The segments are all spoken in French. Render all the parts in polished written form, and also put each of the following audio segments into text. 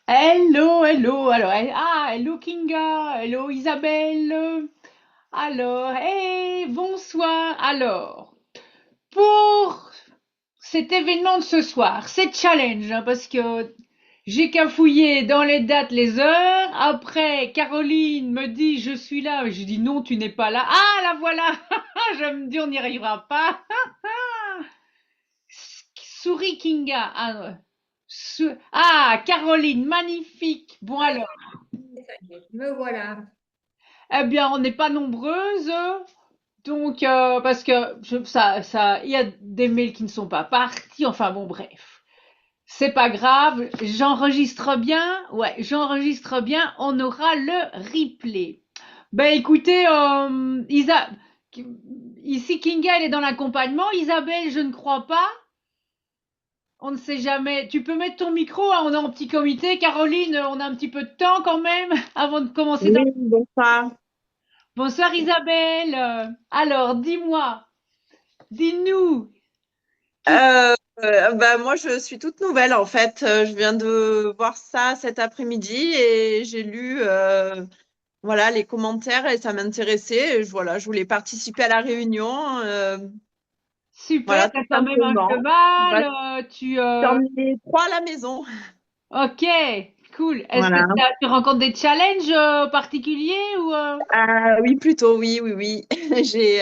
Hello, hello. Alors, hello Kinga, hello Isabelle. Alors, bonsoir. Alors, pour cet événement de ce soir, c'est challenge, hein, parce que j'ai cafouillé dans les dates, les heures. Après, Caroline me dit je suis là. Je dis non, tu n'es pas là. Ah, la voilà. Je me dis on n'y arrivera pas. Souris Kinga. Caroline, magnifique. Bon alors. Ça y est, me voilà. Eh bien, on n'est pas nombreuses, donc parce que il y a des mails qui ne sont pas partis. Enfin bon, bref, c'est pas grave. J'enregistre bien. Ouais, j'enregistre bien. On aura le replay. Ben écoutez, ici Kinga, elle est dans l'accompagnement. Isabelle, je ne crois pas. On ne sait jamais. Tu peux mettre ton micro, hein, on est en petit comité. Caroline, on a un petit peu de temps quand même avant de commencer dans. Oui, bonsoir. Bonsoir Isabelle. Alors, dis-moi, dis-nous, qui... Bah, moi, je suis toute nouvelle en fait. Je viens de voir ça cet après-midi et j'ai lu voilà, les commentaires et ça m'intéressait. Voilà, je voulais participer à la réunion. Super, Voilà, t'as tout quand même un simplement. cheval, Bah, tu... j'en ai trois à la maison. Ok, cool. Est-ce que Voilà. tu rencontres des challenges particuliers ou... Ah oui, plutôt, oui, oui, oui. J'ai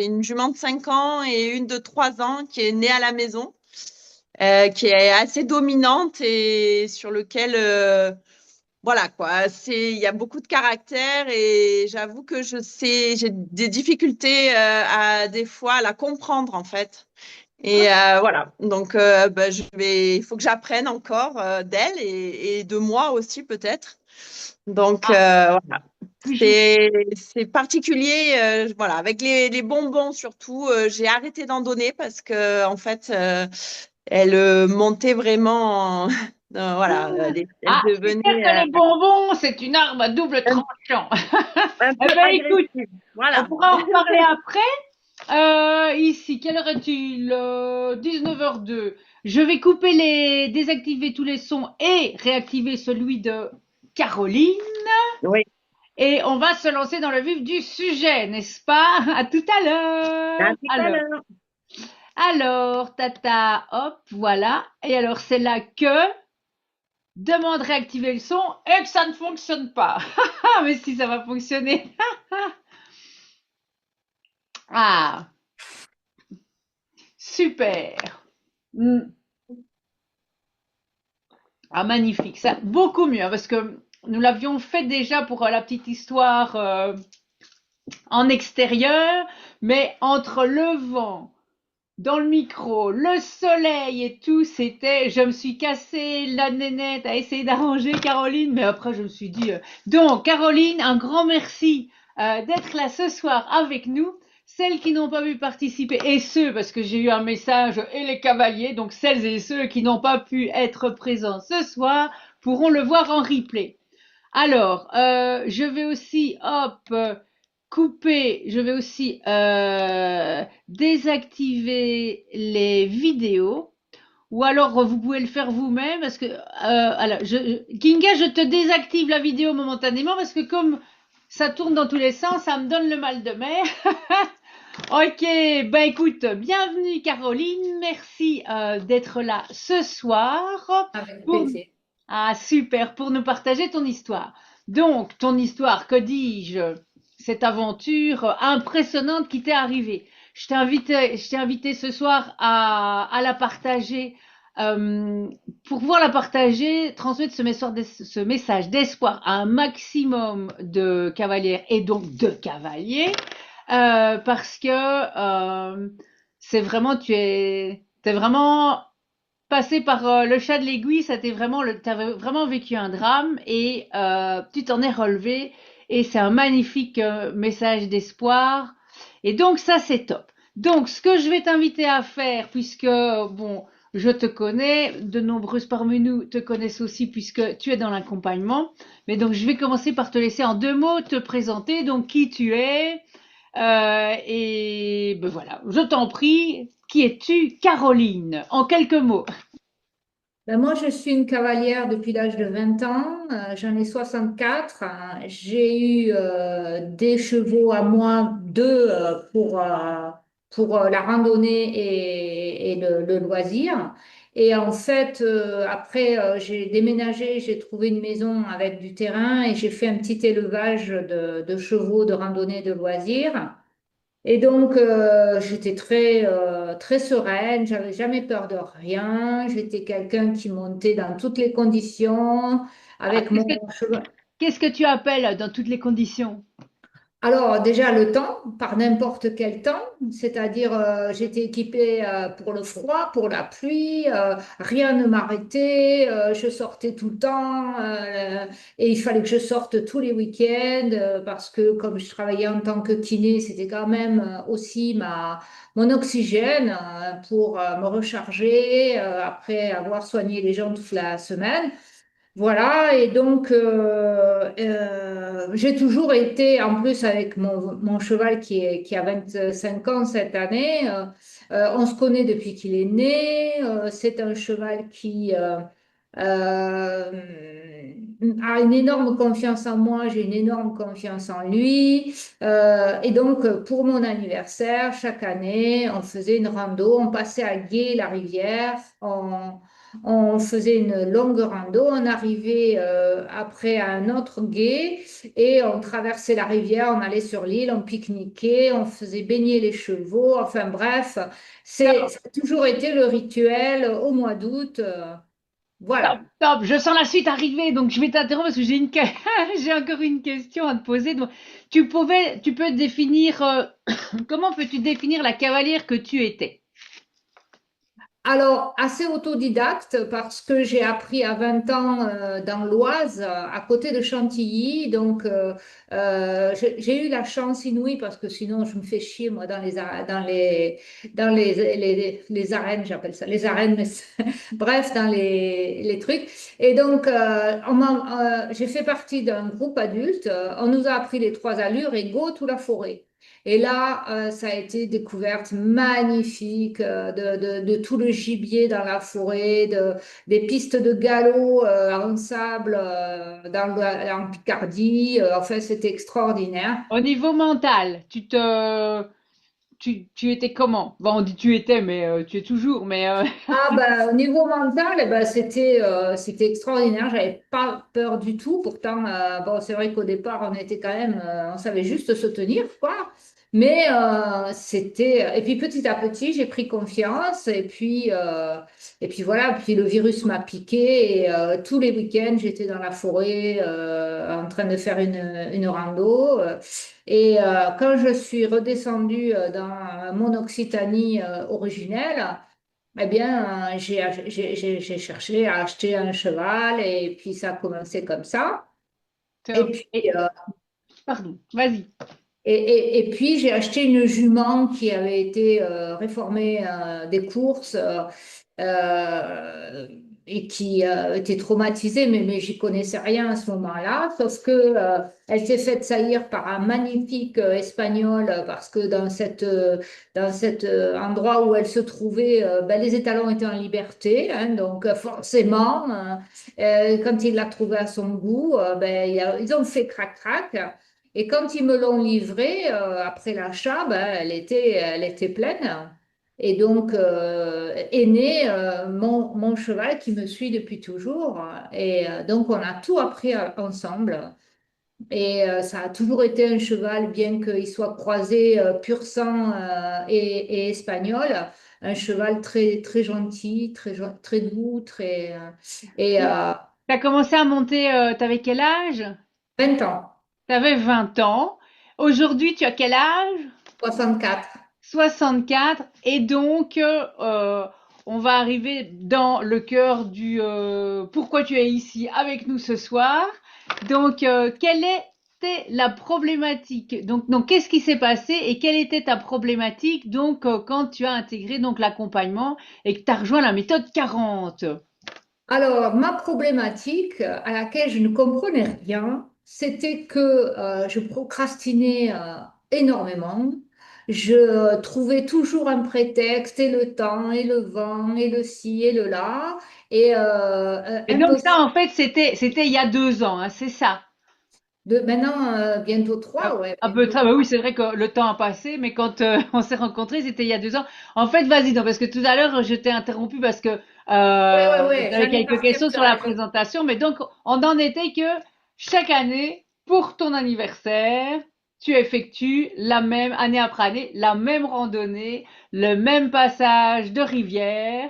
une jument de 5 ans et une de 3 ans qui est née à la maison. Qui est assez dominante et sur lequel, voilà quoi, il y a beaucoup de caractère et j'avoue que j'ai des difficultés à des fois à la comprendre en fait. Et voilà, donc il faut que j'apprenne encore d'elle et de moi aussi peut-être. Donc Ah, voilà, toujours. c'est particulier, voilà, avec les bonbons surtout, j'ai arrêté d'en donner parce que en fait. Elle montait vraiment, voilà, elle Ah, c'est clair devenait que les bonbons, c'est une arme à double un, tranchant. un Eh peu ben écoute, agressive. on Voilà. pourra en reparler après. Ici, quelle heure est-il? 19h02. Je vais désactiver tous les sons et réactiver celui de Caroline. Oui, Et on va se lancer dans le vif du sujet, n'est-ce pas? À tout à à l'heure. tout à l'heure. Tata, hop, voilà. Et alors, c'est là que demande réactiver le son et que ça ne fonctionne pas. Mais si ça va fonctionner. Ah, super. Hmm. Ah, magnifique. Ça, beaucoup mieux, hein, parce que nous l'avions fait déjà pour la petite histoire en extérieur, mais entre le vent, dans le micro, le soleil et tout, je me suis cassé la nénette à essayer d'arranger Caroline, mais après je me suis dit, donc Caroline, un grand merci d'être là ce soir avec nous. Celles qui n'ont pas pu participer, et ceux, parce que j'ai eu un message, et les cavaliers, donc celles et ceux qui n'ont pas pu être présents ce soir, pourront le voir en replay. Alors, je vais aussi, hop, je vais aussi désactiver les vidéos. Ou alors, vous pouvez le faire vous-même parce que, Kinga, je te désactive la vidéo momentanément parce que comme ça tourne dans tous les sens, ça me donne le mal de mer. Ok, bah écoute, bienvenue Caroline, merci d'être là ce soir Avec pour plaisir. ah, super, pour nous partager ton histoire. Donc, ton histoire, que dis-je, cette aventure impressionnante qui t'est arrivée. Je t'ai invité ce soir à la partager, pour pouvoir la partager, transmettre ce message d'espoir à un maximum de cavalières et donc de cavaliers, parce que c'est vraiment, t'es vraiment passé par le chat de l'aiguille, t'avais vraiment vécu un drame et tu t'en es relevé et c'est un magnifique message d'espoir. Et donc ça c'est top. Donc ce que je vais t'inviter à faire, puisque bon, je te connais, de nombreuses parmi nous te connaissent aussi puisque tu es dans l'accompagnement. Mais donc je vais commencer par te laisser en deux mots te présenter, donc qui tu es. Et ben voilà, je t'en prie, qui es-tu, Caroline, en quelques mots? Ben, moi, je suis une cavalière depuis l'âge de 20 ans. J'en ai 64. J'ai eu des chevaux à moi, deux pour la randonnée et le loisir. Et en fait, après, j'ai déménagé, j'ai trouvé une maison avec du terrain et j'ai fait un petit élevage de chevaux de randonnée de loisir. Et donc, j'étais très sereine, j'avais jamais peur de rien. J'étais quelqu'un qui montait dans toutes les conditions Ah, avec mon cheval. qu'est-ce que tu appelles dans toutes les conditions? Alors déjà le temps, par n'importe quel temps, c'est-à-dire j'étais équipée pour le froid, pour la pluie, rien ne m'arrêtait, je sortais tout le temps et il fallait que je sorte tous les week-ends parce que comme je travaillais en tant que kiné, c'était quand même aussi mon oxygène pour me recharger après avoir soigné les gens toute la semaine. Voilà, et donc j'ai toujours été, en plus avec mon cheval qui a 25 ans cette année, on se connaît depuis qu'il est né, c'est un cheval qui a une énorme confiance en moi, j'ai une énorme confiance en lui, et donc pour mon anniversaire, chaque année, on faisait une rando, on passait à Gué la rivière, on faisait une longue rando, on arrivait après à un autre gué et on traversait la rivière, on allait sur l'île, on pique-niquait, on faisait baigner les chevaux. Enfin bref, ça a toujours été le rituel au mois d'août. Top, Voilà. top, je sens la suite arriver, donc je vais t'interrompre parce que j'ai encore une question à te poser. Donc, tu peux définir, comment peux-tu définir la cavalière que tu étais? Alors, assez autodidacte parce que j'ai appris à 20 ans dans l'Oise, à côté de Chantilly. Donc, j'ai eu la chance inouïe parce que sinon, je me fais chier, moi, dans les arènes, j'appelle ça, les arènes, mais bref, dans les trucs. Et donc, j'ai fait partie d'un groupe adulte. On nous a appris les trois allures et go, tout la forêt. Et là, ça a été découverte magnifique de tout le gibier dans la forêt, des pistes de galop en sable en Picardie. Enfin, c'était extraordinaire. Au niveau mental, tu étais comment? Bon, on dit tu étais, mais tu es toujours, mais Ah bah, au niveau mental, eh ben, c'était extraordinaire. J'avais pas peur du tout. Pourtant, bon, c'est vrai qu'au départ, on était quand même, on savait juste se tenir, quoi. Mais et puis petit à petit, j'ai pris confiance. Et puis voilà. Puis le virus m'a piqué. Et tous les week-ends, j'étais dans la forêt en train de faire une rando. Quand je suis redescendue dans mon Occitanie originelle. Eh bien, j'ai cherché à acheter un cheval et puis ça a commencé comme ça. Et top. puis, Et, pardon, vas-y. et puis j'ai acheté une jument qui avait été réformée des courses euh, et qui était traumatisée, mais j'y connaissais rien à ce moment-là. Sauf que elle s'est faite saillir par un magnifique espagnol parce que dans cet endroit où elle se trouvait, ben, les étalons étaient en liberté. Hein, donc forcément, quand il l'a trouvée à son goût, ben, ils ont fait crac-crac. Et quand ils me l'ont livrée, après l'achat, ben, elle était pleine. Et donc est né mon cheval qui me suit depuis toujours. Et donc on a tout appris ensemble. Et ça a toujours été un cheval, bien qu'il soit croisé pur sang et espagnol, un cheval très, très gentil, très doux, et Tu as commencé à monter, t'avais quel âge? 20 ans, T'avais 20 ans. Aujourd'hui, tu as quel âge? 64. 64. Et donc, on va arriver dans le cœur du pourquoi tu es ici avec nous ce soir. Donc, quelle était la problématique? Donc, qu'est-ce qui s'est passé et quelle était ta problématique donc quand tu as intégré donc l'accompagnement et que tu as rejoint la méthode 40? Alors, ma problématique à laquelle je ne comprenais rien, c'était que je procrastinais énormément. je trouvais toujours un prétexte, et le temps, et le vent, et le ci, et le là, et Et donc ça, impossible en fait, c'était il y a 2 ans, hein, c'est ça. de maintenant, bientôt Un 3, ouais, un peu de bientôt ça, bah oui, 3. c'est vrai que le temps a passé, mais quand on s'est rencontrés, c'était il y a 2 ans. En fait, vas-y, non, parce que tout à l'heure, je t'ai interrompu parce que Ouais, ouais, ouais, tu avais j'en ai quelques parti un questions peu. sur la présentation, mais donc on en était que chaque année, pour ton anniversaire, tu effectues la même, année après année, la même randonnée, le même passage de rivière.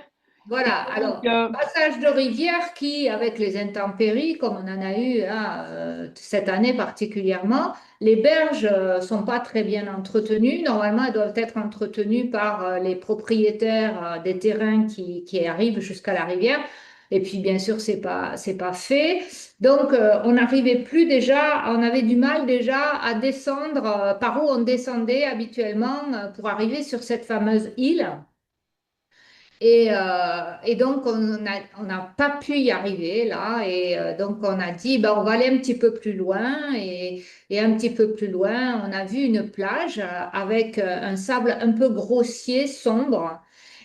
Et Voilà, donc, alors, passage de rivière qui, avec les intempéries, comme on en a eu hein, cette année particulièrement, les berges sont pas très bien entretenues. Normalement, elles doivent être entretenues par les propriétaires des terrains qui arrivent jusqu'à la rivière. Et puis, bien sûr, c'est pas fait. Donc, on n'arrivait plus déjà, on avait du mal déjà à descendre par où on descendait habituellement pour arriver sur cette fameuse île. Et donc, on n'a pas pu y arriver là. Et donc, on a dit, ben, on va aller un petit peu plus loin. Et un petit peu plus loin, on a vu une plage avec un sable un peu grossier, sombre.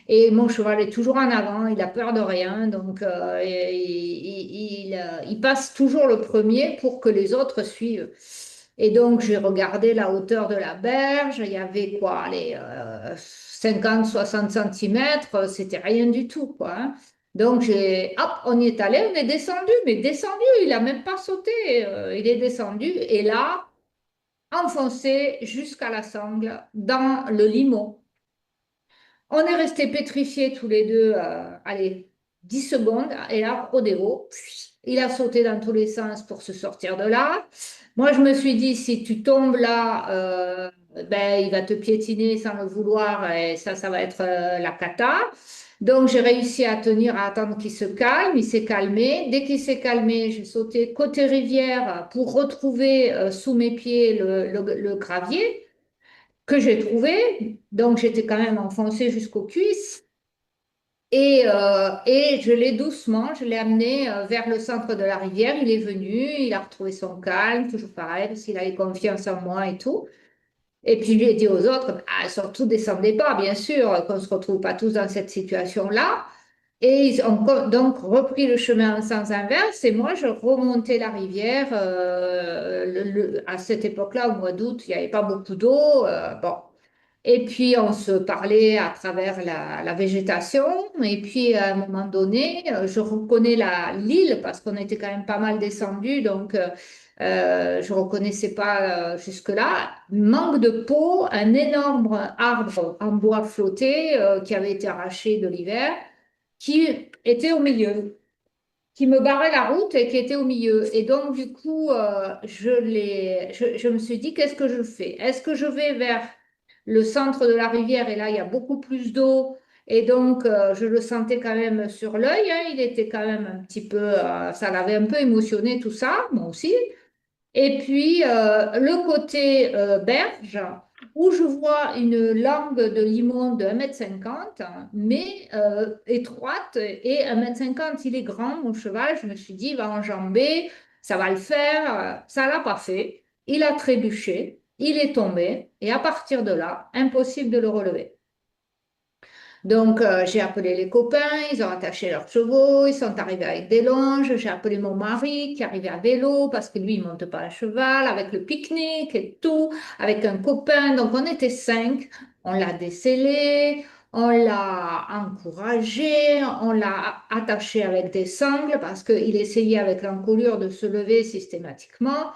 Et mon cheval est toujours en avant, il a peur de rien. Donc, il passe toujours le premier pour que les autres suivent. Et donc, j'ai regardé la hauteur de la berge. Il y avait quoi, les 50, 60 centimètres. C'était rien du tout, quoi. Hein. Donc, hop, on y est allé, on est descendu, mais descendu, il n'a même pas sauté. Il est descendu. Et là, enfoncé jusqu'à la sangle dans le limon. On est restés pétrifiés tous les deux, allez, 10 secondes. Et là, Rodéo, il a sauté dans tous les sens pour se sortir de là. Moi, je me suis dit, si tu tombes là, ben, il va te piétiner sans le vouloir et ça va être la cata. Donc, j'ai réussi à tenir, à attendre qu'il se calme. Il s'est calmé. Dès qu'il s'est calmé, j'ai sauté côté rivière pour retrouver sous mes pieds le gravier que j'ai trouvé. Donc, j'étais quand même enfoncée jusqu'aux cuisses. Et je l'ai doucement, je l'ai amené vers le centre de la rivière. Il est venu, il a retrouvé son calme, toujours pareil, parce qu'il avait confiance en moi et tout. Et puis, je lui ai dit aux autres, ah, surtout descendez pas, bien sûr, qu'on ne se retrouve pas tous dans cette situation-là. Et ils ont donc repris le chemin en sens inverse. Et moi, je remontais la rivière. À cette époque-là, au mois d'août, il n'y avait pas beaucoup d'eau. Bon. Et puis, on se parlait à travers la végétation. Et puis, à un moment donné, je reconnais l'île parce qu'on était quand même pas mal descendu. Donc, je reconnaissais pas jusque-là. Manque de peau, un énorme arbre en bois flotté qui avait été arraché de l'hiver, qui était au milieu, qui me barrait la route et qui était au milieu. Et donc, du coup, je me suis dit, qu'est-ce que je fais? Est-ce que je vais vers le centre de la rivière et là, il y a beaucoup plus d'eau et donc, je le sentais quand même sur l'œil, hein, il était quand même un petit peu, ça l'avait un peu émotionné tout ça, moi aussi. Et puis, le côté berge, où je vois une langue de limon de 1,50 m, mais étroite, et 1,50 m, il est grand, mon cheval. Je me suis dit, il va enjamber, ça va le faire. Ça l'a pas fait. Il a trébuché, il est tombé, et à partir de là, impossible de le relever. Donc, j'ai appelé les copains, ils ont attaché leurs chevaux, ils sont arrivés avec des longes. J'ai appelé mon mari qui arrivait à vélo parce que lui, il ne monte pas à cheval, avec le pique-nique et tout, avec un copain. Donc, on était 5. On l'a décellé, on l'a encouragé, on l'a attaché avec des sangles parce qu'il essayait avec l'encolure de se lever systématiquement.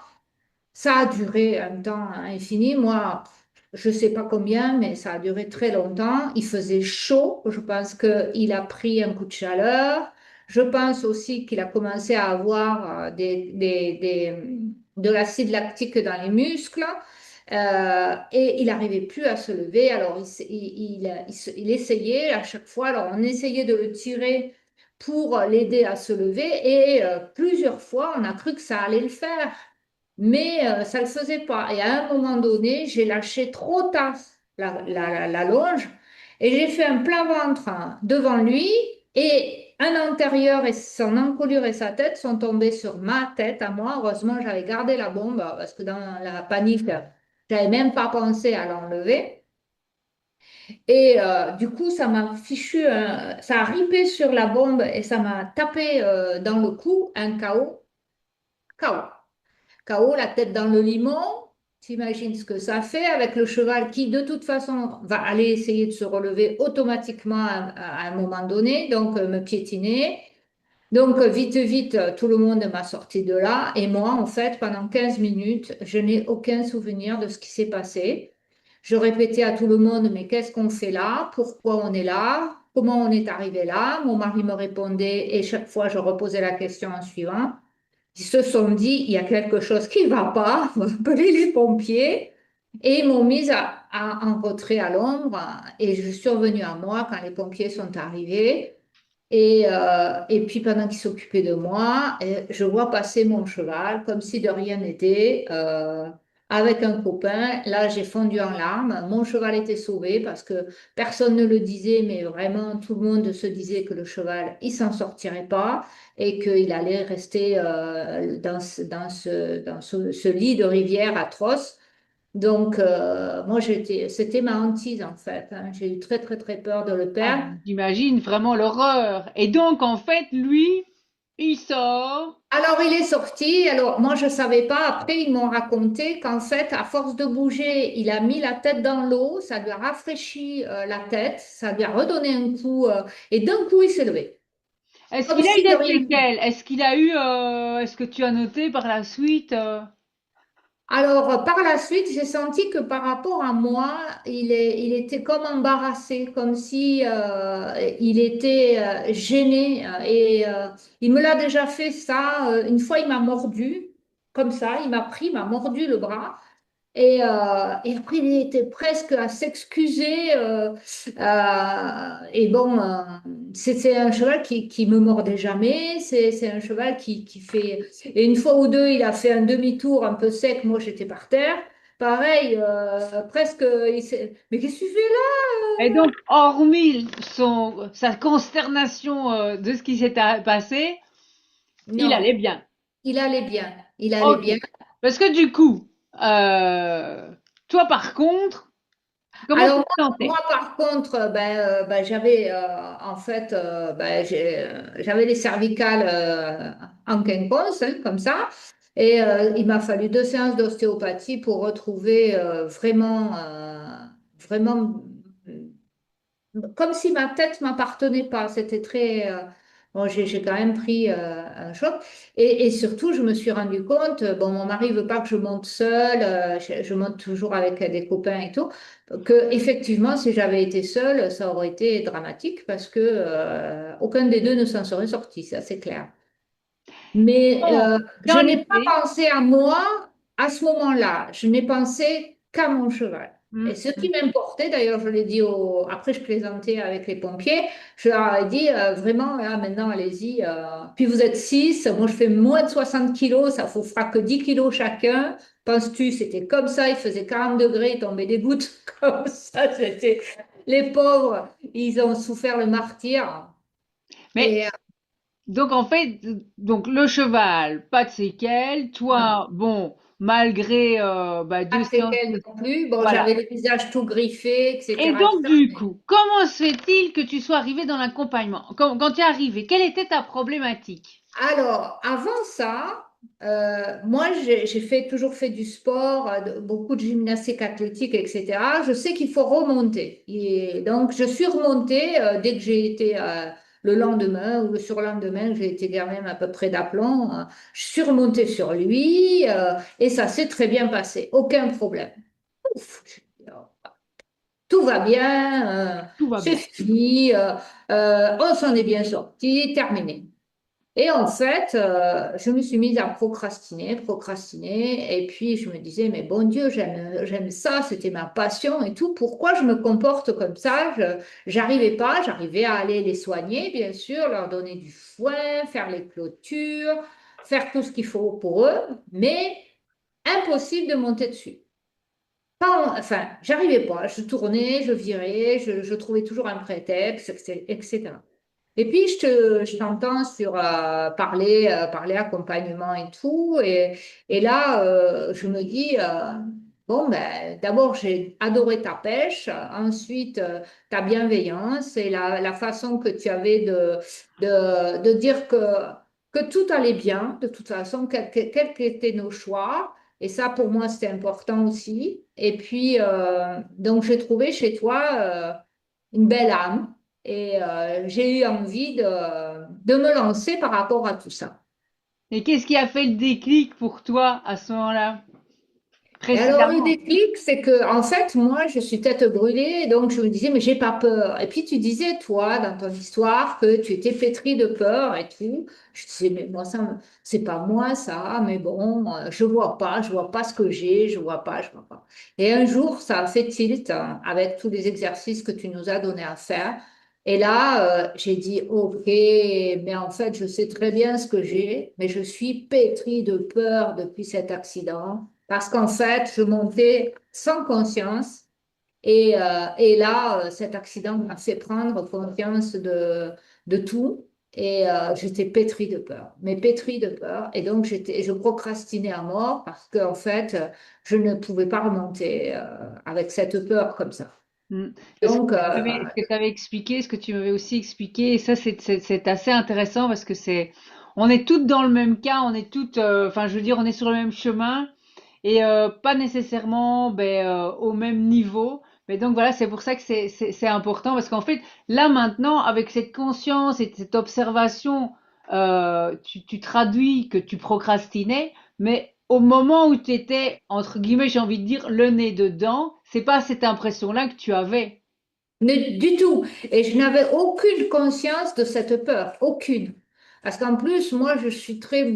Ça a duré un temps infini. Moi, je ne sais pas combien, mais ça a duré très longtemps. Il faisait chaud. Je pense qu'il a pris un coup de chaleur. Je pense aussi qu'il a commencé à avoir de l'acide lactique dans les muscles. Et il n'arrivait plus à se lever. Alors, il essayait à chaque fois. Alors, on essayait de le tirer pour l'aider à se lever. Et plusieurs fois, on a cru que ça allait le faire. Mais ça ne le faisait pas. Et à un moment donné, j'ai lâché trop tard la longe et j'ai fait un plat ventre hein, devant lui et un antérieur et son encolure et sa tête sont tombés sur ma tête à moi. Heureusement, j'avais gardé la bombe parce que dans la panique, je n'avais même pas pensé à l'enlever. Et du coup, ça m'a fichu, ça a ripé sur la bombe et ça m'a tapé dans le cou un KO. KO. KO, la tête dans le limon. T'imagines ce que ça fait avec le cheval qui, de toute façon, va aller essayer de se relever automatiquement à un moment donné, donc me piétiner. Donc, vite, vite, tout le monde m'a sorti de là. Et moi, en fait, pendant 15 minutes, je n'ai aucun souvenir de ce qui s'est passé. Je répétais à tout le monde, mais qu'est-ce qu'on fait là? Pourquoi on est là? Comment on est arrivé là? Mon mari me répondait et chaque fois, je reposais la question en suivant. Ils se sont dit, il y a quelque chose qui ne va pas, on va appeler les pompiers. Et ils m'ont mise en retrait à l'ombre et je suis revenue à moi quand les pompiers sont arrivés. Et puis pendant qu'ils s'occupaient de moi, je vois passer mon cheval comme si de rien n'était, avec un copain. Là, j'ai fondu en larmes. Mon cheval était sauvé parce que personne ne le disait, mais vraiment tout le monde se disait que le cheval, il s'en sortirait pas et qu'il allait rester ce lit de rivière atroce. Donc, moi, c'était ma hantise en fait, hein. J'ai eu très, très, très peur de le Ah, perdre. j'imagine vraiment l'horreur. Et donc, en fait, lui, il sort. Alors, il est sorti. Alors, moi, je ne savais pas. Après, ils m'ont raconté qu'en fait, à force de bouger, il a mis la tête dans l'eau. Ça lui a rafraîchi la tête. Ça lui a redonné un coup. Et d'un coup, il s'est levé. Est-ce Comme qu'il a eu si de des rien n'était. séquelles? Est-ce qu'il a eu, est-ce que tu as noté par la suite? Alors, par la suite, j'ai senti que par rapport à moi, il était comme embarrassé, comme si il était gêné. Il me l'a déjà fait ça. Une fois, il m'a mordu, comme ça. Il m'a pris, il m'a mordu le bras. Et après, il était presque à s'excuser. Et bon, c'est un cheval qui me mordait jamais. C'est un cheval qui fait. Et une fois ou deux, il a fait un demi-tour un peu sec. Moi, j'étais par terre. Pareil, presque. Mais qu'est-ce que tu fais Et donc, hormis sa consternation de ce qui s'était passé, là? il allait Non, bien. il allait bien. Il allait Ok. bien. Parce que du coup, euh, toi par contre, comment tu Alors te sentais? moi, par contre, ben, j'avais en fait j'avais les cervicales en quinconce, hein, comme ça. Et il m'a fallu 2 séances d'ostéopathie pour retrouver vraiment comme si ma tête m'appartenait pas. C'était très. Bon, j'ai quand même pris un choc. Et surtout, je me suis rendu compte, bon, mon mari veut pas que je monte seule, je monte toujours avec des copains et tout, que effectivement, si j'avais été seule, ça aurait été dramatique parce que aucun des deux ne s'en serait sorti, ça c'est clair. Mais Bon, je dans n'ai pas l'idée, pensé à moi à ce moment-là. Je n'ai pensé qu'à mon cheval. Et hum, ce qui hum. m'importait, d'ailleurs, je l'ai dit après je plaisantais avec les pompiers, je leur ai dit vraiment, là, maintenant, allez-y. Puis vous êtes 6, moi je fais moins de 60 kilos, ça vous fera que 10 kilos chacun. Penses-tu, c'était comme ça, il faisait 40 degrés, il tombait des gouttes comme ça. Les pauvres, ils ont souffert le martyr. Mais Et donc en fait, donc le cheval, pas de séquelles. non. Toi, bon, malgré bah, Pas deux de séances, séquelles non plus. Bon, voilà. j'avais le visage tout griffé, Et etc., donc etc. du Mais coup, comment se fait-il que tu sois arrivé dans l'accompagnement? Quand tu es arrivé, quelle était ta problématique? alors, avant ça, moi, j'ai toujours fait du sport, beaucoup de gymnastique athlétique, etc. Je sais qu'il faut remonter. Et donc, je suis remontée dès que j'ai été le lendemain ou le surlendemain, j'ai été quand même à peu près d'aplomb. Je suis remontée sur lui et ça s'est très bien passé. Aucun problème. Ouf, tout va bien, Tout va c'est bien. fini, on s'en est bien sorti, terminé. Et en fait, je me suis mise à procrastiner, procrastiner, et puis je me disais, mais bon Dieu, j'aime ça, c'était ma passion et tout. Pourquoi je me comporte comme ça? J'arrivais pas, j'arrivais à aller les soigner, bien sûr, leur donner du foin, faire les clôtures, faire tout ce qu'il faut pour eux, mais impossible de monter dessus. Enfin, j'arrivais pas. Je tournais, je virais, je trouvais toujours un prétexte, etc. Et puis, je t'entends sur parler accompagnement et tout. Et là, je me dis, bon, ben, d'abord, j'ai adoré ta pêche, ensuite, ta bienveillance et la façon que tu avais de dire que tout allait bien, de toute façon, quels qu'étaient nos choix. Et ça, pour moi, c'était important aussi. Et puis, donc, j'ai trouvé chez toi une belle âme et j'ai eu envie de me lancer par rapport à tout ça. Et qu'est-ce qui a fait le déclic pour toi à ce moment-là, Et alors, le précédemment? déclic, c'est que, en fait, moi, je suis tête brûlée, donc je me disais, mais j'ai pas peur. Et puis, tu disais, toi, dans ton histoire, que tu étais pétrie de peur et tout. Je disais, mais moi, c'est pas moi, ça, mais bon, je vois pas ce que j'ai, je vois pas. Et un jour, ça a fait tilt, hein, avec tous les exercices que tu nous as donnés à faire. Et là, j'ai dit, OK, mais en fait, je sais très bien ce que j'ai, mais je suis pétrie de peur depuis cet accident. Parce qu'en fait, je montais sans conscience et là, cet accident m'a fait prendre conscience de tout et j'étais pétrie de peur, mais pétrie de peur. Et donc, je procrastinais à mort parce qu'en fait, je ne pouvais pas remonter avec cette peur comme ça. Mm. Et Donc, ce que tu avais expliqué, ce que tu m'avais aussi expliqué, et ça c'est assez intéressant parce que on est toutes dans le même cas, on est toutes, enfin je veux dire, on est sur le même chemin et pas nécessairement au même niveau. Mais donc voilà, c'est pour ça que c'est important parce qu'en fait, là maintenant, avec cette conscience et cette observation, tu traduis que tu procrastinais, mais au moment où tu étais, entre guillemets, j'ai envie de dire, le nez dedans, c'est pas cette impression-là que tu avais. du tout. Et je n'avais aucune conscience de cette peur, aucune. Parce qu'en plus, moi, je suis très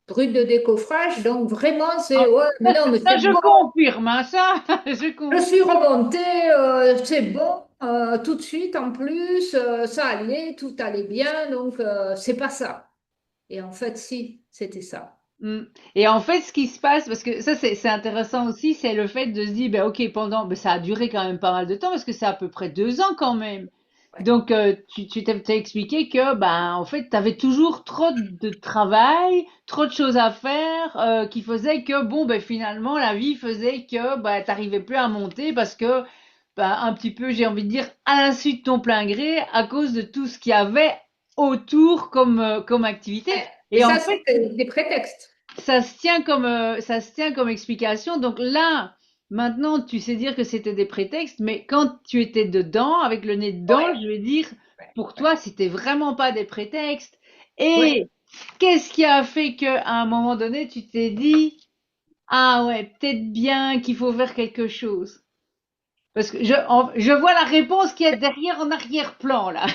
brute de décoffrage, donc vraiment, c'est, Ah, ouais, mais non, mais ça, c'est je bon. confirme, hein, ça, je Je confirme. suis remontée, c'est bon, tout de suite en plus, ça allait, tout allait bien, donc c'est pas ça. Et en fait, si, c'était ça. Mm. Et en fait, ce qui se passe, parce que ça c'est intéressant aussi, c'est le fait de se dire, ben ok, ça a duré quand même pas mal de temps, parce que c'est à peu près 2 ans quand même. Ouais. Donc tu t'as expliqué que ben en fait, tu avais toujours trop de travail, trop de choses à faire, qui faisait que bon ben finalement la vie faisait que ben t'arrivais plus à monter parce que ben un petit peu, j'ai envie de dire, à l'insu de ton plein gré, à cause de tout ce qu'il y avait autour comme activité. Ouais. Et Et en ça, fait c'était des prétextes. ça se tient comme explication. Donc là, maintenant, tu sais dire que c'était des prétextes, mais quand tu étais dedans, avec le nez dedans, Ouais, je vais dire, ouais, pour ouais. toi, c'était vraiment pas des prétextes. Ouais. Et qu'est-ce qui a fait qu'à un moment donné, tu t'es dit, ah ouais, peut-être bien qu'il faut faire quelque chose? Parce que je vois la réponse qui est derrière en arrière-plan, là.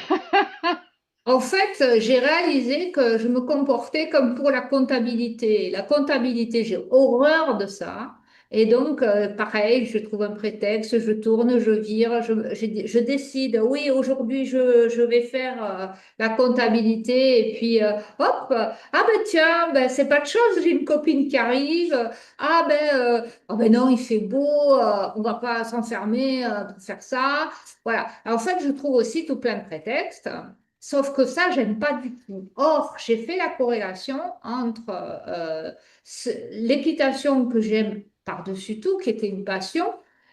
En fait, j'ai réalisé que je me comportais comme pour la comptabilité. La comptabilité, j'ai horreur de ça. Et donc, pareil, je trouve un prétexte, je tourne, je vire, je décide, oui, aujourd'hui, je vais faire la comptabilité. Et puis, hop, ah ben tiens, ben, c'est pas de chose, j'ai une copine qui arrive. Ah ben non, il fait beau, on va pas s'enfermer pour faire ça. Voilà. En fait, je trouve aussi tout plein de prétextes. Sauf que ça, j'aime pas du tout. Or, j'ai fait la corrélation entre l'équitation que j'aime par-dessus tout, qui était une passion,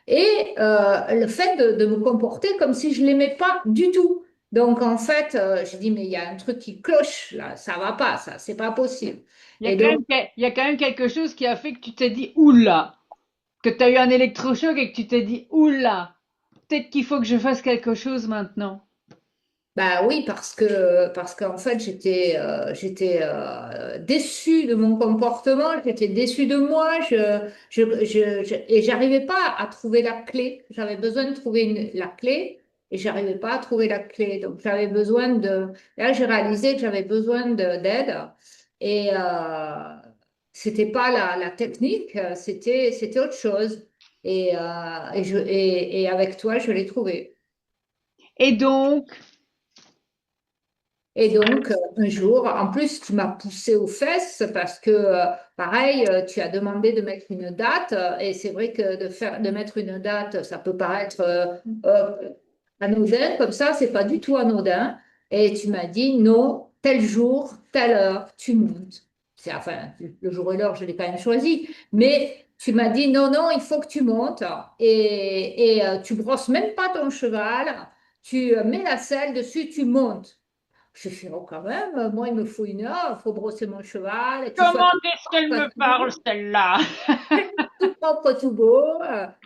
et le fait de me comporter comme si je l'aimais pas du tout. Donc, en fait, je dis, mais il y a un truc qui cloche là, ça va pas, ça, c'est pas possible. Et donc, Il y a quand même quelque chose qui a fait que tu t'es dit, oula, que tu as eu un électrochoc et que tu t'es dit, oula, peut-être qu'il faut que je fasse quelque chose maintenant. bah oui, parce qu'en fait, j'étais déçue de mon comportement, j'étais déçue de moi, et j'arrivais pas à trouver la clé. J'avais besoin de trouver la clé et j'arrivais pas à trouver la clé. Donc j'avais besoin de. Là, j'ai réalisé que j'avais besoin d'aide et c'était pas la technique, c'était autre chose. Et avec toi, je l'ai trouvé. Et donc, Et donc, un jour, en plus, tu m'as poussé aux fesses parce que, pareil, tu as demandé de mettre une date. Et c'est vrai que de mettre une date, ça peut paraître anodin. Comme ça, c'est pas du tout anodin. Et tu m'as dit, non, tel jour, telle heure, tu montes. Enfin, le jour et l'heure, je l'ai quand même choisi. Mais Tu m'as dit non, non, il faut que tu montes et tu brosses même pas ton cheval, tu mets la selle dessus, tu montes. Je fais, oh, quand même, moi, il me faut 1 heure, il faut brosser mon cheval, et que tu sois Comment tout est-ce qu'elle propre, me parle, celle-là? tout propre, tout beau,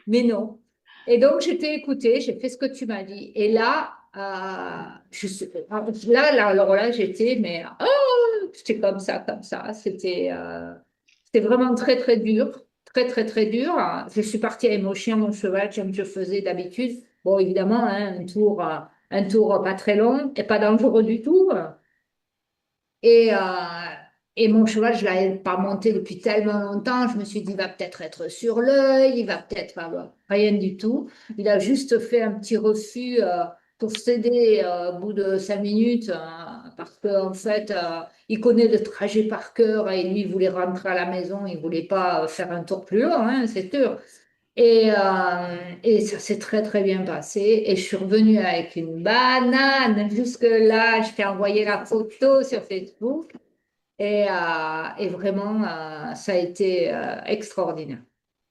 mais non. Et donc, je t'ai écouté, j'ai fait ce que tu m'as dit. Et là, alors là, j'étais, mais oh, j'étais comme ça, comme ça. C'était vraiment très, très dur, très, très, très dur. Je suis partie avec mon chien, mon cheval, comme je faisais d'habitude. Bon, évidemment, hein, un tour pas très long et pas dangereux du tout. Et, euh, et mon cheval, je ne l'avais pas monté depuis tellement longtemps. Je me suis dit, il va peut-être être sur l'œil, il va peut-être avoir rien du tout. Il a juste fait un petit refus pour céder au bout de 5 minutes parce qu'en fait, il connaît le trajet par cœur et lui, il voulait rentrer à la maison. Il ne voulait pas faire un tour plus long, hein, c'est sûr. Et ça s'est très très bien passé. Et je suis revenue avec une banane. Jusque-là, je t'ai envoyé la photo sur Facebook. Et vraiment, ça a été extraordinaire.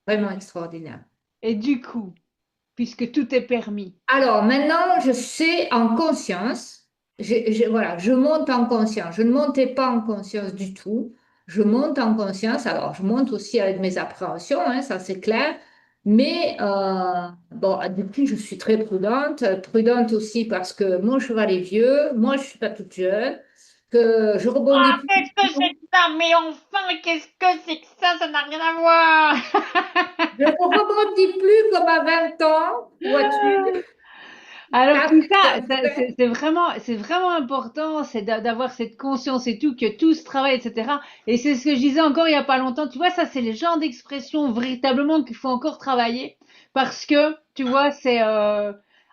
Vraiment extraordinaire. Et du coup, puisque tout est permis. Alors maintenant, je sais en conscience, voilà, je monte en conscience. Je ne montais pas en conscience du tout. Je monte en conscience. Alors, je monte aussi avec mes appréhensions, hein, ça c'est clair. Mais bon, depuis, je suis très prudente. Prudente aussi parce que mon cheval est vieux, moi je suis pas toute jeune, que je rebondis Ah, plus. qu'est-ce que c'est que ça? Mais enfin, qu'est-ce que c'est que ça? Ça n'a rien à voir. Je ne rebondis plus comme à 20 ans, vois-tu. Alors tout Tac, ça, comme ça. c'est vraiment important, c'est d'avoir cette conscience et tout, que tout se travaille, etc. Et c'est ce que je disais encore il y a pas longtemps. Tu vois, ça, c'est les genres d'expressions véritablement qu'il faut encore travailler, parce que tu vois,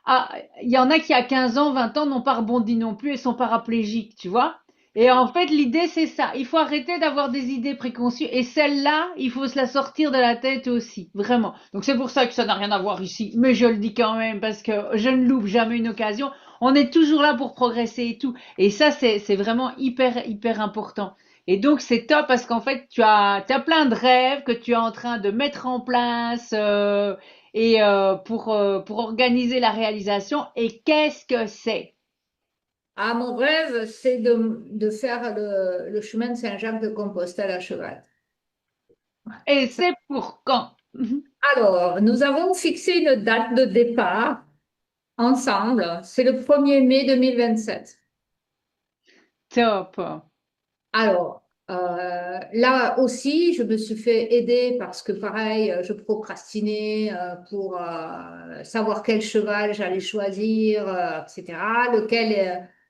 ah, il y en a qui à 15 ans, 20 ans n'ont pas rebondi non plus et sont paraplégiques, tu vois. Et en fait, l'idée, c'est ça. Il faut arrêter d'avoir des idées préconçues. Et celle-là, il faut se la sortir de la tête aussi. Vraiment. Donc c'est pour ça que ça n'a rien à voir ici. Mais je le dis quand même parce que je ne loupe jamais une occasion. On est toujours là pour progresser et tout. Et ça, c'est vraiment hyper, hyper important. Et donc c'est top parce qu'en fait, tu as plein de rêves que tu es en train de mettre en place pour organiser la réalisation. Et qu'est-ce que c'est? Ah, mon rêve, c'est de faire le chemin de Saint-Jacques-de-Compostelle à cheval. Et Ça- c'est pour quand? Alors, nous avons fixé une date de départ ensemble. C'est le 1er mai 2027. Top. Alors, là aussi, je me suis fait aider parce que, pareil, je procrastinais pour savoir quel cheval j'allais choisir, etc.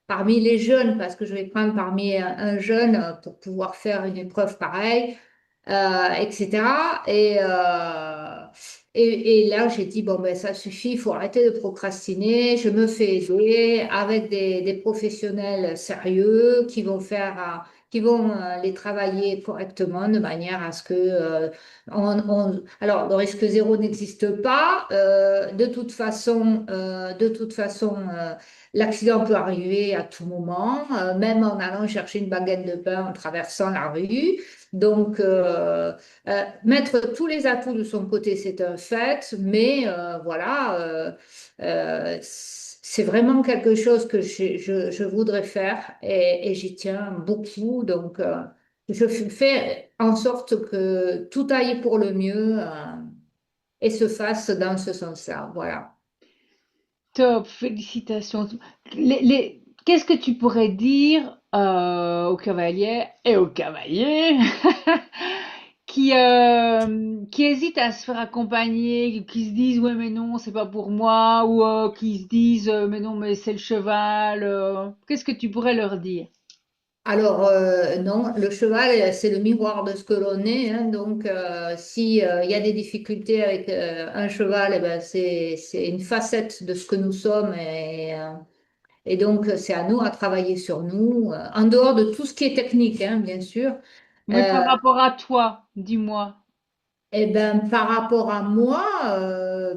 Parmi les jeunes, parce que je vais prendre parmi un jeune pour pouvoir faire une épreuve pareille, etc. Et là, j'ai dit, bon, ben, ça suffit, il faut arrêter de procrastiner. Je me fais aider avec des professionnels sérieux qui vont les travailler correctement de manière à ce que alors le risque zéro n'existe pas. De toute façon, l'accident peut arriver à tout moment, même en allant chercher une baguette de pain en traversant la rue. Donc, mettre tous les atouts de son côté, c'est un fait, mais voilà, c'est vraiment quelque chose que je voudrais faire et j'y tiens beaucoup. Donc, je fais en sorte que tout aille pour le mieux et se fasse dans ce sens-là. Voilà. Top, félicitations. Qu'est-ce que tu pourrais dire aux cavaliers et aux cavaliers qui hésitent à se faire accompagner, qui se disent ouais mais non c'est pas pour moi ou qui se disent mais non mais c'est le cheval. Qu'est-ce que tu pourrais leur dire? Alors, non, le cheval, c'est le miroir de ce que l'on est, hein. Donc, si, il y a des difficultés avec un cheval, eh ben, c'est une facette de ce que nous sommes. Et donc, c'est à nous à travailler sur nous, en dehors de tout ce qui est technique, hein, bien sûr. Mais Euh, par rapport à toi, dis-moi. et ben, par rapport à moi,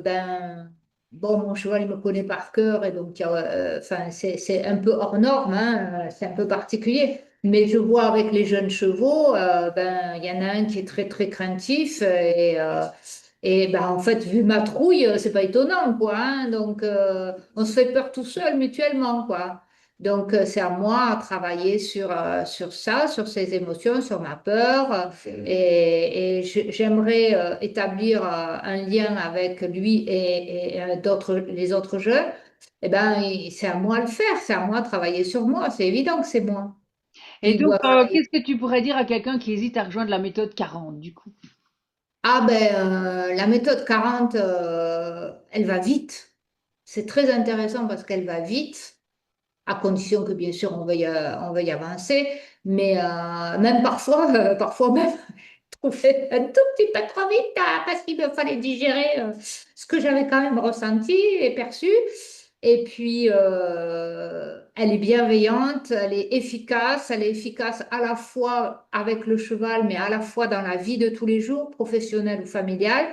ben, bon, mon cheval, il me connaît par cœur, et donc, enfin, c'est un peu hors norme, hein, c'est un peu particulier. Mais je vois avec les jeunes chevaux, ben, il y en a un qui est très, très craintif et ben, en fait, vu ma trouille, c'est pas étonnant, quoi, hein. Donc, on se fait peur tout seul mutuellement, quoi. Donc, c'est à moi à travailler sur ça, sur ses émotions, sur ma peur. J'aimerais établir un lien avec lui les autres jeunes. Eh ben, c'est à moi de le faire, c'est à moi de travailler sur moi. C'est évident que c'est moi Et qui donc, dois travailler. qu'est-ce que tu pourrais dire à quelqu'un qui hésite à rejoindre la méthode 40, du coup? Ah ben, la méthode 40, elle va vite. C'est très intéressant parce qu'elle va vite, à condition que bien sûr on veuille avancer. Mais même parfois, parfois même, je trouvais un tout petit peu trop vite parce qu'il me fallait digérer ce que j'avais quand même ressenti et perçu. Et puis, elle est bienveillante, elle est efficace à la fois avec le cheval, mais à la fois dans la vie de tous les jours, professionnelle ou familiale.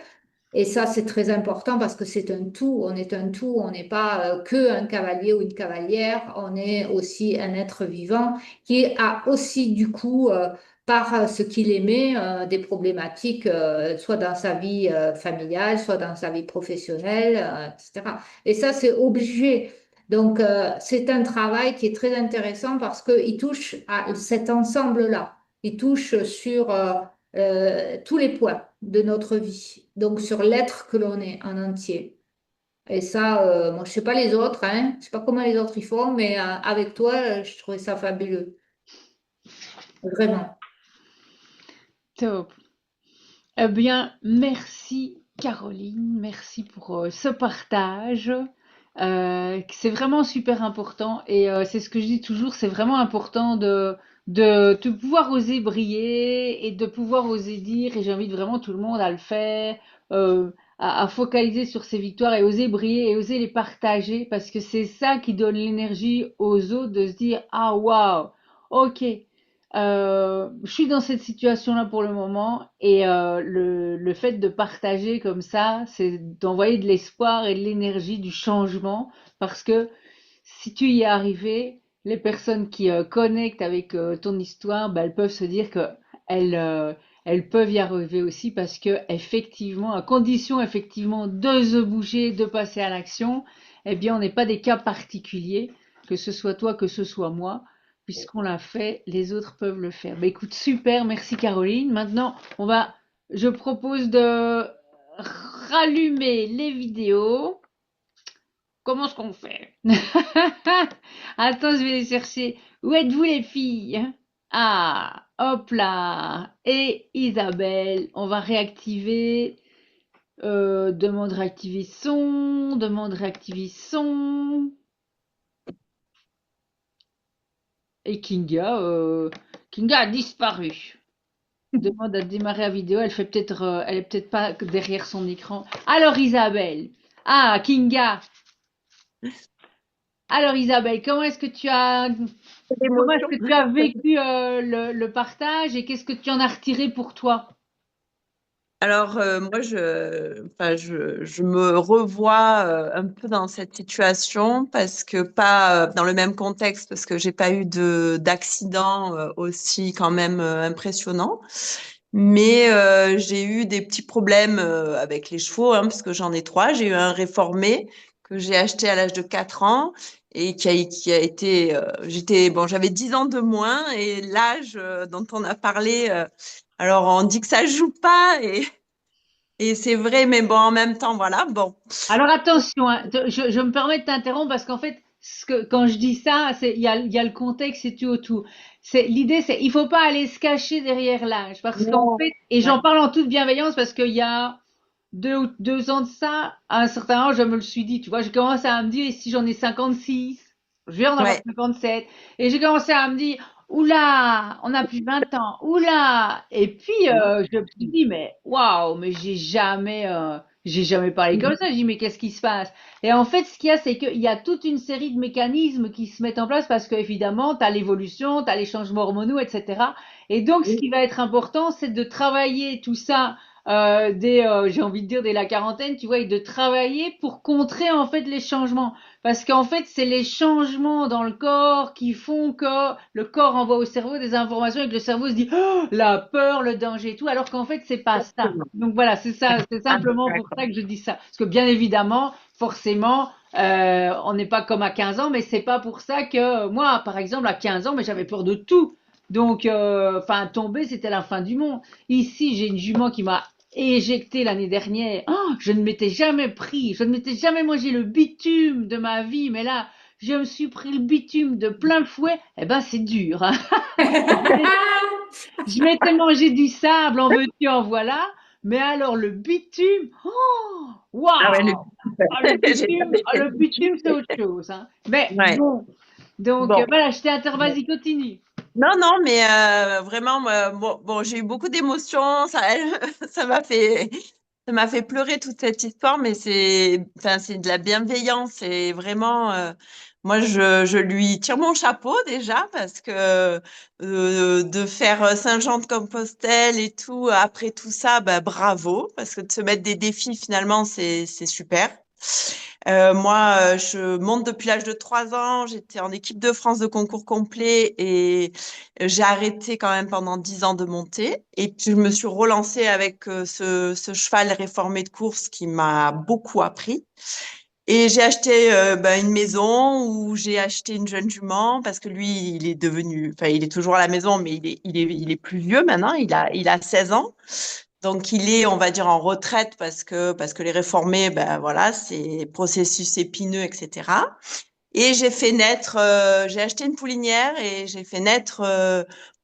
Et ça, c'est très important parce que c'est un tout, on est un tout, on n'est pas que un cavalier ou une cavalière, on est aussi un être vivant qui a aussi du coup, par ce qu'il aimait, des problématiques, soit dans sa vie familiale, soit dans sa vie professionnelle, etc. Et ça, c'est obligé. Donc, c'est un travail qui est très intéressant parce qu'il touche à cet ensemble-là. Il touche sur tous les points de notre vie, donc sur l'être que l'on est en entier. Et ça, moi, je sais pas les autres, hein, je sais pas comment les autres y font, mais avec toi, je trouvais ça fabuleux, vraiment. Top. Eh bien, merci Caroline, merci pour ce partage. C'est vraiment super important et c'est ce que je dis toujours, c'est vraiment important de pouvoir oser briller et de pouvoir oser dire, et j'invite vraiment tout le monde à le faire, à focaliser sur ses victoires et oser briller et oser les partager parce que c'est ça qui donne l'énergie aux autres de se dire, ah waouh, ok. Je suis dans cette situation-là pour le moment et le fait de partager comme ça, c'est d'envoyer de l'espoir et de l'énergie, du changement, parce que si tu y es arrivé, les personnes qui connectent avec ton histoire, ben, elles peuvent se dire que elles peuvent y arriver aussi parce que effectivement, à condition effectivement de se bouger, de passer à l'action, eh bien, on n'est pas des cas particuliers, que ce soit toi, que ce soit moi. Puisqu'on l'a fait, les autres peuvent le faire. Bah, écoute, super, merci Caroline. Maintenant, je propose de rallumer les vidéos. Comment est-ce qu'on fait? Attends, je vais les chercher. Où êtes-vous les filles? Ah, hop là. Et Isabelle, on va réactiver. Demande réactiver son. Demande réactiver son. Et Kinga a disparu. Demande à démarrer la vidéo. Elle est peut-être pas derrière son écran. Alors Isabelle. Ah, Kinga. Alors Isabelle, comment est-ce L'émotion. que tu as vécu le partage et qu'est-ce que tu en as retiré pour toi? Alors, moi, je me revois un peu dans cette situation parce que pas dans le même contexte, parce que j'ai pas eu d'accident aussi quand même impressionnant. Mais j'ai eu des petits problèmes avec les chevaux, hein, parce que j'en ai trois. J'ai eu un réformé que j'ai acheté à l'âge de 4 ans et qui a été, bon, j'avais 10 ans de moins et l'âge dont on a parlé, alors on dit que ça joue pas et c'est vrai, mais bon, en même temps, voilà, bon. Alors attention, hein, je me permets de t'interrompre parce qu'en fait, quand je dis ça, il y a le contexte et tout autour. L'idée, il faut pas aller se cacher derrière l'âge parce qu'en Non. fait, et Ouais. j'en parle en toute bienveillance parce qu'il y a 2 ans de ça, à un certain âge, je me le suis dit, tu vois, j'ai commencé à me dire, et si j'en ai 56, je viens d'en avoir Ouais. 57, et j'ai commencé à me dire, oula, on a plus de 20 ans, oula, et puis je me suis dit, mais waouh, mais j'ai jamais parlé comme ça, j'ai dit, mais qu'est-ce qui se passe? Et en fait, ce qu'il y a, c'est qu'il y a toute une série de mécanismes qui se mettent en place parce qu'évidemment, tu as l'évolution, tu as les changements hormonaux, etc. Et donc, ce qui va être important, c'est de travailler tout ça j'ai envie de dire dès la quarantaine, tu vois, et de travailler pour contrer en fait les changements. Parce qu'en fait, c'est les changements dans le corps qui font que le corps envoie au cerveau des informations et que le cerveau se dit oh, la peur, le danger et tout, alors qu'en fait, c'est pas ça. Exactement. Donc voilà, c'est ça, c'est Ah, simplement pour ça d'accord. que je dis ça. Parce que bien évidemment, forcément, on n'est pas comme à 15 ans, mais c'est pas pour ça que moi, par exemple, à 15 ans, mais j'avais peur de tout. Donc, enfin, tomber, c'était la fin du monde. Ici, j'ai une jument qui m'a éjecté l'année dernière. Oh, je ne m'étais jamais pris, je ne m'étais jamais mangé le bitume de ma vie, mais là, je me suis pris le bitume de plein fouet. Eh ben, c'est dur, hein. Je m'étais mangé du sable, en veux-tu, en voilà. Mais alors, le bitume, oh, Ah ouais, waouh! Ah, j'ai jamais fait le le bitume, c'est budget. autre chose, hein. Mais Ouais. bon, donc Bon. voilà, je t'ai vas-y, continue. Non, non, mais vraiment, bon, j'ai eu beaucoup d'émotions. Ça, ça m'a fait pleurer toute cette histoire, mais enfin, c'est de la bienveillance. Et vraiment, moi, je lui tire mon chapeau déjà parce que de faire Saint-Jean-de-Compostelle et tout, après tout ça, bah, bravo, parce que de se mettre des défis, finalement, c'est super. Moi, je monte depuis l'âge de 3 ans. J'étais en équipe de France de concours complet et j'ai arrêté quand même pendant 10 ans de monter. Et puis, je me suis relancée avec ce cheval réformé de course qui m'a beaucoup appris. Et j'ai acheté une maison où j'ai acheté une jeune jument parce que lui, il est devenu, enfin, il est toujours à la maison, mais il est plus vieux maintenant. Il a 16 ans. Donc, il est, on va dire, en retraite parce que les réformés, ben voilà, c'est processus épineux, etc. Et j'ai acheté une poulinière et j'ai fait naître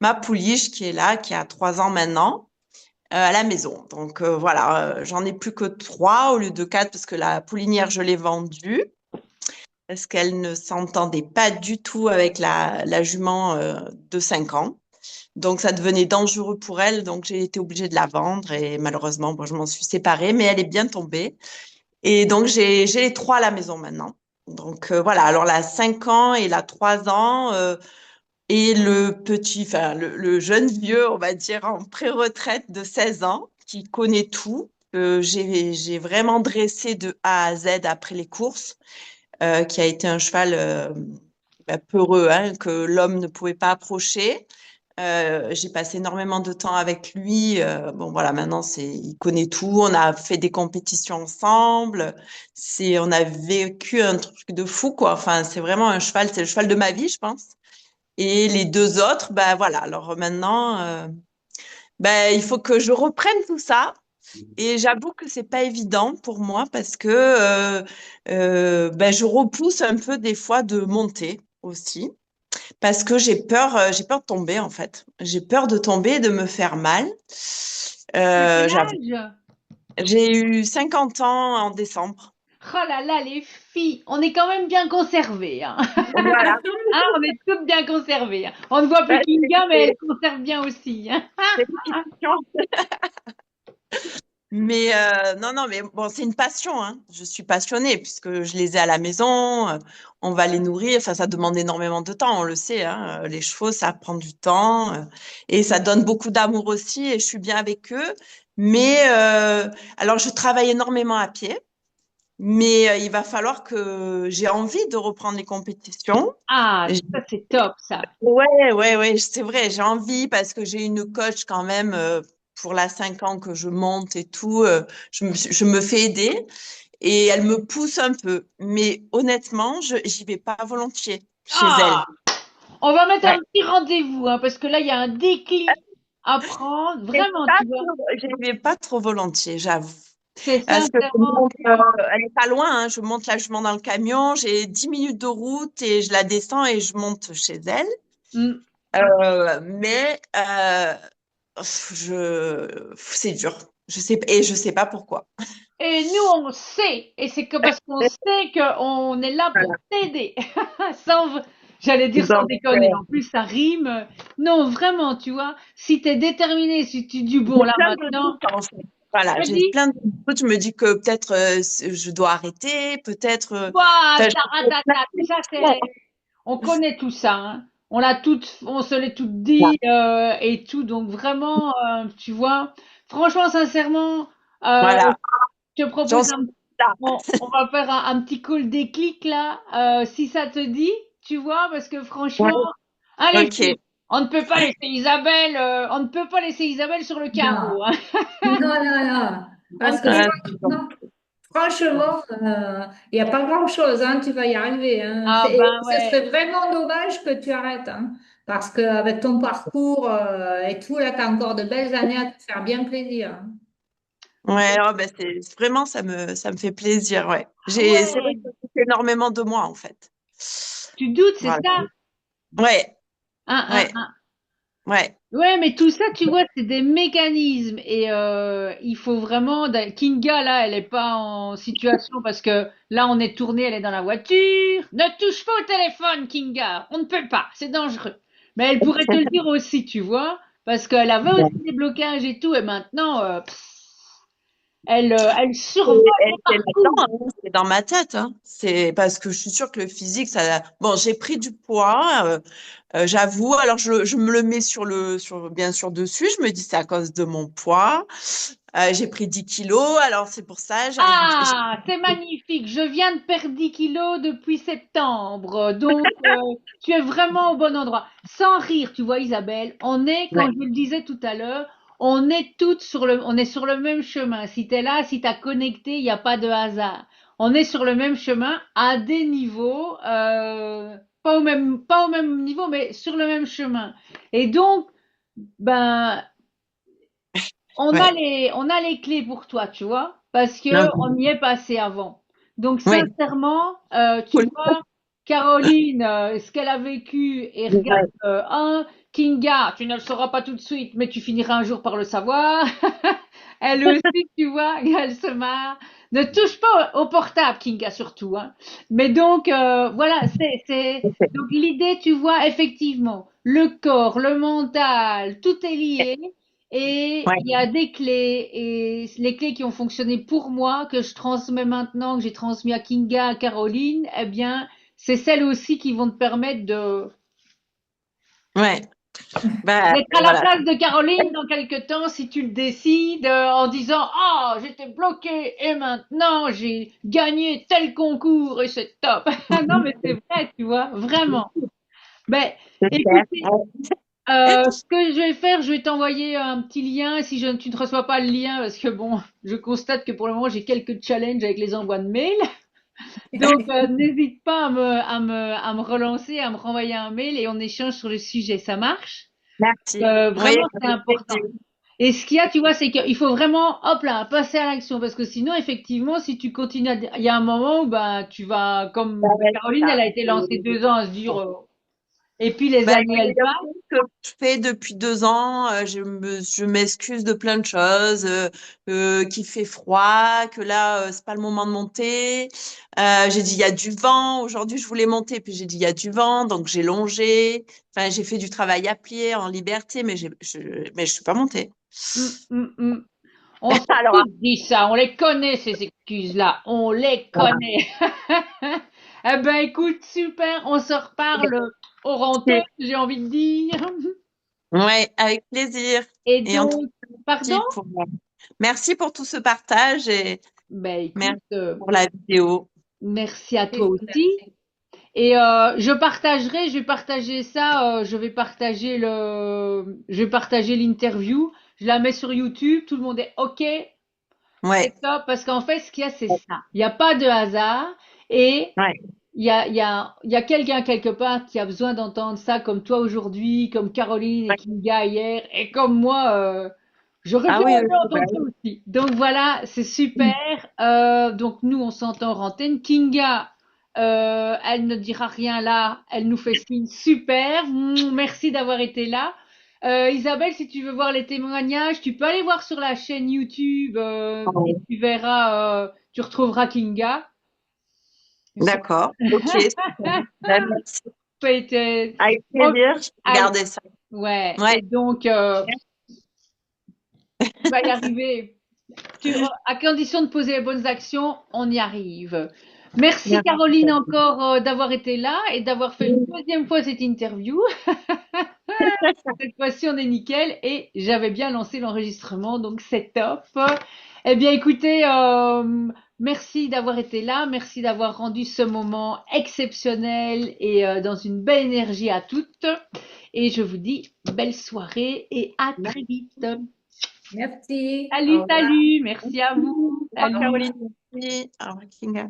ma pouliche qui est là, qui a 3 ans maintenant, à la maison. Donc, voilà, j'en ai plus que 3 au lieu de 4 parce que la poulinière, je l'ai vendue parce qu'elle ne s'entendait pas du tout avec la jument de 5 ans. Donc, ça devenait dangereux pour elle. Donc, j'ai été obligée de la vendre et malheureusement, bon, je m'en suis séparée, mais elle est bien tombée. Et donc, j'ai les 3 à la maison maintenant. Donc, voilà. Alors, la 5 ans et la 3 ans et le petit, enfin, le jeune vieux, on va dire, en pré-retraite de 16 ans qui connaît tout. J'ai vraiment dressé de A à Z après les courses, qui a été un cheval peureux, hein, que l'homme ne pouvait pas approcher. J'ai passé énormément de temps avec lui. Bon, voilà, maintenant, il connaît tout. On a fait des compétitions ensemble. On a vécu un truc de fou, quoi. Enfin, c'est vraiment un cheval, c'est le cheval de ma vie, je pense. Et les 2 autres, ben voilà. Alors maintenant, ben, il faut que je reprenne tout ça. Et j'avoue que c'est pas évident pour moi parce que ben, je repousse un peu des fois de monter aussi. Parce que j'ai peur de tomber en fait. J'ai peur de tomber et de me faire mal. Tu as quel J'avoue. âge? J'ai eu 50 ans en décembre. Oh là là, les filles, on est quand même bien conservées, hein. Voilà. Hein, on est toutes bien conservées, hein. On ne voit plus Ouais, Kinga, mais elle conserve bien aussi, hein. c'est une question. Mais non, non, mais bon, c'est une passion, hein. Je suis passionnée puisque je les ai à la maison. On va les nourrir. Enfin, ça demande énormément de temps, on le sait, hein. Les chevaux, ça prend du temps et ça donne beaucoup d'amour aussi. Et je suis bien avec eux. Mais alors, je travaille énormément à pied. Mais il va falloir que j'ai envie de reprendre les compétitions. Ah, J- ça c'est top, ça. Ouais, ouais, ouais, c'est vrai, j'ai envie parce que j'ai une coach quand même pour la 5 ans que je monte et tout. Je me fais aider et elle me pousse un peu. Mais honnêtement, j'y vais pas volontiers chez Ah, elle. on va mettre un Ouais. petit rendez-vous, hein, parce que là, il y a un déclic à prendre. Vraiment, tu vois. J'y vais pas trop volontiers, j'avoue. C'est Parce que je sincèrement. monte, elle est pas loin, hein, je monte la jument dans le camion, j'ai 10 minutes de route et je la descends et je monte chez elle. Mm. Mais c'est dur. Je sais pas pourquoi. Et nous, on sait. Et c'est que parce qu'on sait qu'on est là pour Voilà. t'aider. Sans, j'allais dire sans Donc, déconner. En plus, ça rime. Non, vraiment, tu vois. Si t'es déterminé, si tu dis bon, j'ai là plein de maintenant, doutes en fait. Voilà, tu j'ai dis, plein de doutes. Je me dis que peut-être je dois arrêter, peut-être. bah, Enfin, ça c'est, on connaît tout ça, hein. On l'a toutes, on se l'est toutes voilà. dit et tout. Donc vraiment, tu vois. Franchement, sincèrement, Voilà, je te j'en propose suis là. on va faire un petit call déclic là, si ça te dit, tu vois, parce que Ouais, franchement, allez, ok. on ne peut pas laisser Isabelle, on ne peut pas laisser Isabelle sur le Non, carreau, hein. non, non, non. On ne Parce que peut Ah, franchement, franchement, il n'y a pas grand-chose, hein, tu vas y arriver. Hein. Ah ben Ce ouais. serait vraiment dommage que tu arrêtes. Hein, parce qu'avec ton parcours et tout, là, tu as encore de belles années à te faire bien plaisir. Hein. ouais, oh, ben vraiment, ça me fait plaisir, ouais. Ah C'est vrai ouais. que ça fait énormément de moi, en fait. Tu doutes, c'est Voilà. ça? Ouais, Hein, hein, ouais, hein. ouais. Ouais, mais tout ça, tu vois, c'est des mécanismes et il faut vraiment. Kinga là, elle est pas en situation parce que là, on est tourné, elle est dans la voiture. Ne touche pas au téléphone, Kinga. On ne peut pas, c'est dangereux. Mais elle pourrait te le dire aussi, tu vois, parce qu'elle avait aussi des blocages et tout, et maintenant, elle survole Et les c'est parcours. là-dedans, hein, c'est dans ma tête, hein. C'est parce que je suis sûre que le physique, ça. Bon, j'ai pris du poids, j'avoue. Alors, je me le mets bien sûr dessus. Je me dis, c'est à cause de mon poids. J'ai pris 10 kilos. Alors, c'est pour ça, Ah, c'est magnifique. Je viens de perdre 10 kilos depuis septembre. Donc, tu es vraiment au bon endroit. Sans rire, tu vois, Isabelle, on est, comme Ouais, je le disais tout à l'heure, on est sur le même chemin. Si tu es là, si tu as connecté, il n'y a pas de hasard. On est sur le même chemin à des niveaux, pas au même niveau, mais sur le même chemin. Et donc, ben, ouais, on a les clés pour toi, tu vois, parce que ok. on y est passé avant. Donc, Ouais, sincèrement, tu cool. vois, Caroline, ce qu'elle a vécu, et regarde, Ouais, Kinga, tu ne le sauras pas tout de suite, mais tu finiras un jour par le savoir. Elle aussi, tu vois, elle se marre. Ne touche pas au portable, Kinga, surtout, hein. Mais donc, voilà, donc l'idée, tu vois, effectivement, le corps, le mental, tout est lié. Et ouais, il y a des clés, et les clés qui ont fonctionné pour moi, que je transmets maintenant, que j'ai transmis à Kinga, à Caroline, eh bien, c'est celles aussi qui vont te permettre ouais. Bah, d'être à la voilà. place de Caroline dans quelques temps, si tu le décides, en disant, ah, j'étais bloquée et maintenant j'ai gagné tel concours et c'est top. Non, mais c'est vrai, tu vois, vraiment. Ben, Super. écoutez, ce que je vais faire, je vais t'envoyer un petit lien si tu ne reçois pas le lien, parce que bon, je constate que pour le moment j'ai quelques challenges avec les envois de mails. Donc n'hésite pas à me relancer, à me renvoyer un mail et on échange sur le sujet. Ça marche? Merci. Oui, Vraiment, c'est avec important. plaisir. Et ce qu'il y a, tu vois, c'est qu'il faut vraiment, hop là, passer à l'action, parce que sinon, effectivement, si tu continues il y a un moment où ben tu vas, Ça comme va être Caroline, elle ça. a été lancée 2 ans à se dire, et puis les Ben, années c'est elles passent. l'exercice que je fais depuis 2 ans. Je m'excuse de plein de choses, qu'il fait froid, que là, c'est pas le moment de monter. J'ai dit, il y a du vent. Aujourd'hui, je voulais monter, puis j'ai dit, il y a du vent, donc j'ai longé. Enfin, j'ai fait du travail à pied en liberté, mais je suis pas montée. Hum, hum, hum. On s'est Alors, tous dit ça, on les connaît ces excuses-là, on les voilà. connaît. Eh ben écoute, super, on se reparle au renteux, j'ai envie de dire. Ouais, avec plaisir. Et Et en tout donc, pardon? cas, merci pour tout ce partage et Ben écoute, merci pour la vidéo. merci à toi aussi. Et je vais partager ça, je vais partager l'interview, je la mets sur YouTube, tout le monde est OK, c'est Ouais, top, parce qu'en fait, ce qu'il y a, c'est ça. Il n'y a pas de hasard et ouais. il y a quelqu'un quelque part qui a besoin d'entendre ça, comme toi aujourd'hui, comme Caroline et Ouais. Kinga hier, et comme moi, j'aurais Ah bien oui, aimé oui, bah entendre ça aussi. Donc voilà, c'est super. oui. Donc nous, on s'entend en antenne. Kinga, elle ne dira rien là, elle nous fait signe. Super, merci d'avoir été là. Isabelle, si tu veux voir les témoignages, tu peux aller voir sur la chaîne YouTube et Ouais. tu verras, tu retrouveras Kinga. Ça D'accord. Ok, super. Bah, merci. a été... Avec Oh, plaisir, je vais allez, regarder ça. ouais. Ouais. Et donc, tu vas y arriver. À condition de poser les bonnes actions, on y arrive. Merci Merci. Caroline encore d'avoir été là et d'avoir fait une deuxième fois cette interview. Cette fois-ci, on est nickel et j'avais bien lancé l'enregistrement, donc c'est top. Eh bien, écoutez, merci d'avoir été là, merci d'avoir rendu ce moment exceptionnel et dans une belle énergie à toutes. Et je vous dis belle soirée et à très vite. Merci. Au Salut, revoir. salut, merci à vous. Au revoir, Salut. Caroline. Merci. Au revoir, Kinga.